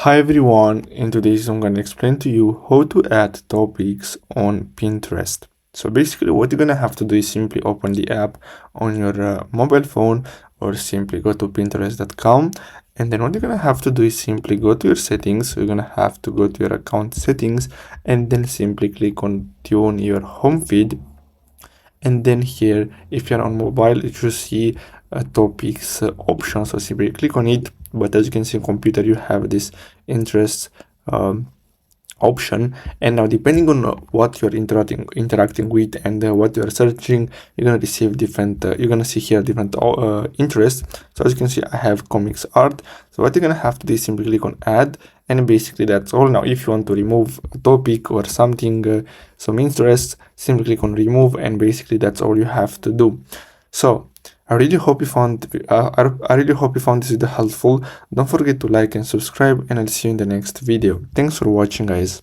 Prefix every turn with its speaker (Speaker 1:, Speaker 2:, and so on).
Speaker 1: Hi everyone, in today's I'm gonna explain to you how to add topics on Pinterest. So basically what you're gonna have to do is simply open the app on your mobile phone or simply go to pinterest.com, and then what you're gonna have to do is simply go to your settings. So you're gonna have to go to your account settings and then simply click on tune your home feed, and then here if you're on mobile you should see a topics option, so simply click on it. But as you can see on computer you have this interest option, and now depending on what you're interacting with and what you're searching, you're gonna receive different you're gonna see here different interests. So as you can see I have comics art, so what you're gonna have to do is simply click on add, and basically that's all. Now if you want to remove a topic or something, some interest, simply click on remove, and basically that's all you have to do. So I really hope you found this video helpful. Don't forget to like and subscribe, and I'll see you in the next video. Thanks for watching, guys.